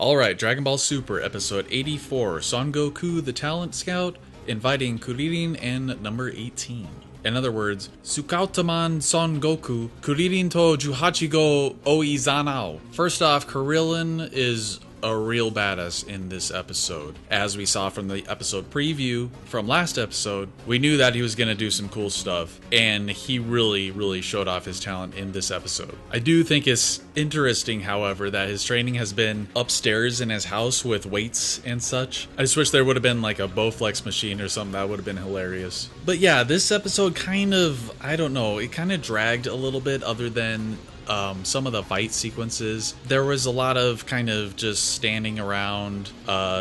Alright, Dragon Ball Super, episode 84, Son Goku the Talent Scout, inviting Kuririn, and number 18. In other words, Sukautaman Son Goku, Kuririn to Juhachigo Oizanao. First off, Krillin is a real badass in this episode. As we saw from the episode preview from last episode, we knew that he was going to do some cool stuff, and he really showed off his talent in this episode. I do think it's interesting, however, that his training has been upstairs in his house with weights and such. I just wish there would have been like a Bowflex machine or something. That would have been hilarious. But yeah, this episode kind of, I don't know, it kind of dragged a little bit other than some of the fight sequences. There was a lot of kind of just standing around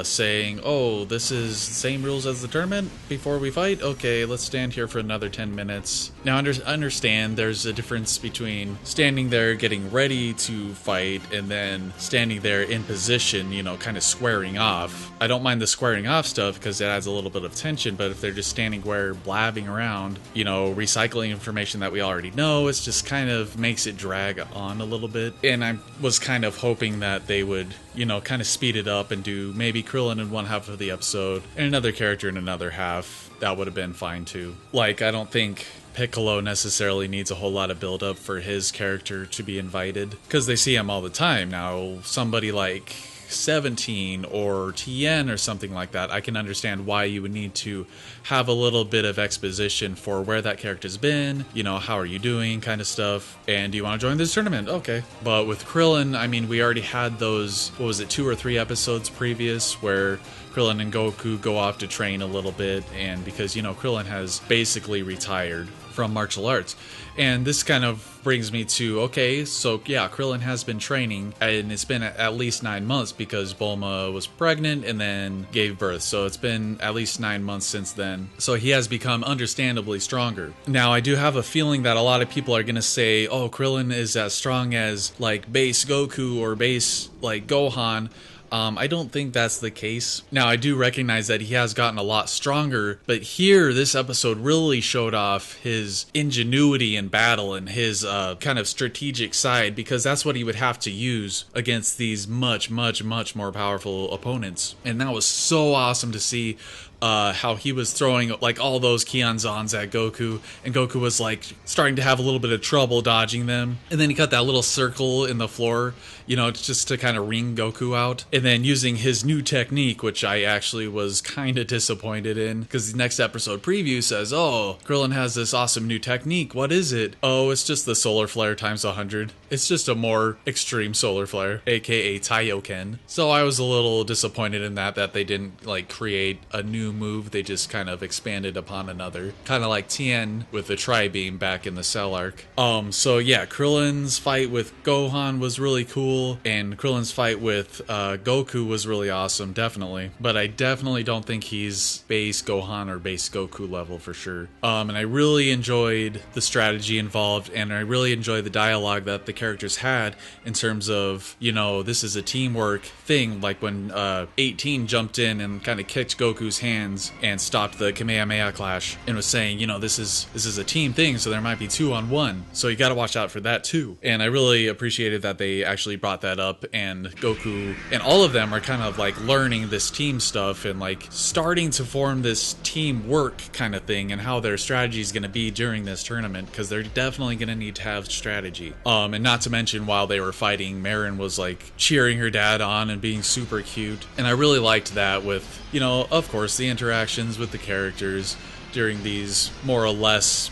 saying, oh, this is the same rules as the tournament before we fight? Okay, let's stand here for another 10 minutes. Now, understand there's a difference between standing there getting ready to fight and then standing there in position, you know, kind of squaring off. I don't mind the squaring off stuff because it adds a little bit of tension, but if they're just standing where blabbing around, you know, recycling information that we already know, it's just kind of makes it drag on a little bit. And I was kind of hoping that they would, you know, kind of speed it up and do maybe Krillin in one half of the episode and another character in another half. That would have been fine too. Like, I don't think Piccolo necessarily needs a whole lot of build up for his character to be invited because they see him all the time. Now, somebody like 17 or Tien or something like that, I can understand why you would need to have a little bit of exposition for where that character's been, you know, how are you doing kind of stuff, and do you want to join this tournament? Okay. But with Krillin, I mean, we already had those, what was it, 2 or 3 episodes previous where Krillin and Goku go off to train a little bit, and because, you know, Krillin has basically retired from martial arts. And this kind of brings me to, okay, so yeah, Krillin has been training, and it's been at least 9 months because Bulma was pregnant and then gave birth. So it's been at least 9 months since then. So he has become understandably stronger. Now, I do have a feeling that a lot of people are going to say, oh, Krillin is as strong as like base Goku or base like Gohan. I don't think that's the case. Now, I do recognize that he has gotten a lot stronger, but here, this episode really showed off his ingenuity in battle and his kind of strategic side, because that's what he would have to use against these much more powerful opponents. And that was so awesome to see. How he was throwing like all those Kianzans at Goku, and Goku was like starting to have a little bit of trouble dodging them, and then he cut that little circle in the floor, you know, just to kind of ring Goku out, and then using his new technique, which I actually was kind of disappointed in, because the next episode preview says, oh, Krillin has this awesome new technique. What is it? Oh, it's just the solar flare times 100. It's just a more extreme solar flare, aka Taioken. So I was a little disappointed in that they didn't like create a new move. They just kind of expanded upon another, kind of like Tien with the tri-beam back in the Cell arc. So yeah, Krillin's fight with Gohan was really cool, and Krillin's fight with Goku was really awesome, definitely. But I definitely don't think he's base Gohan or base Goku level for sure. And I really enjoyed the strategy involved, and I really enjoyed the dialogue that the characters had in terms of, you know, this is a teamwork thing, like when 18 jumped in and kind of kicked Goku's hand and stopped the Kamehameha clash and was saying, you know, this is a team thing, so there might be 2-on-1, so you got to watch out for that too. And I really appreciated that they actually brought that up, and Goku and all of them are kind of like learning this team stuff and like starting to form this teamwork kind of thing, and how their strategy is going to be during this tournament, because they're definitely going to need to have strategy. And not to mention, while they were fighting, Marin was like cheering her dad on and being super cute, and I really liked that with, you know, of course, the interactions with the characters during these more or less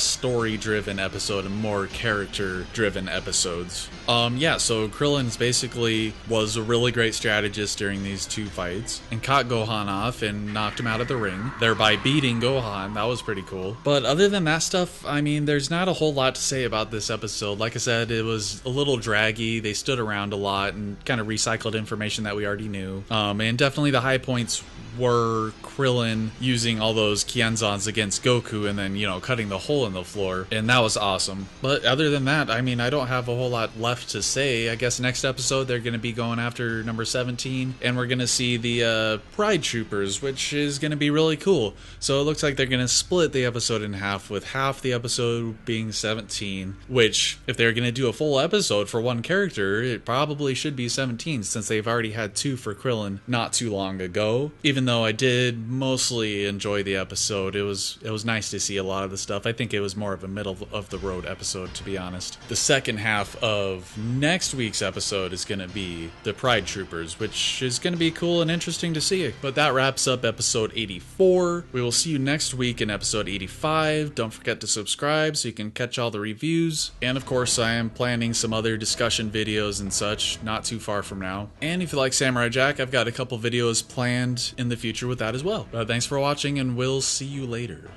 story-driven episode and more character-driven episodes. Yeah, so Krillin's basically was a really great strategist during these 2 fights and caught Gohan off and knocked him out of the ring, thereby beating Gohan. That was pretty cool. But other than that stuff, I mean, there's not a whole lot to say about this episode. Like I said, it was a little draggy. They stood around a lot and kind of recycled information that we already knew. And definitely the high points were Krillin using all those Kienzans against Goku and then, you know, cutting the hole in the floor. And that was awesome. But other than that, I mean, I don't have a whole lot left to say. I guess next episode they're going to be going after number 17, and we're going to see the Pride Troopers, which is going to be really cool. So it looks like they're going to split the episode in half, with half the episode being 17, which, if they're going to do a full episode for one character, it probably should be 17, since they've already had 2 for Krillin not too long ago. Even though I did mostly enjoy the episode, it was nice to see a lot of the stuff. I think it was more of a middle of the road episode, to be honest. The second half of next week's episode is going to be the Pride Troopers, which is going to be cool and interesting to see. But that wraps up episode 84. We will see you next week in episode 85. Don't forget to subscribe so you can catch all the reviews. And of course, I am planning some other discussion videos and such not too far from now. And if you like Samurai Jack, I've got a couple videos planned in the future with that as well. Thanks for watching, and we'll see you later.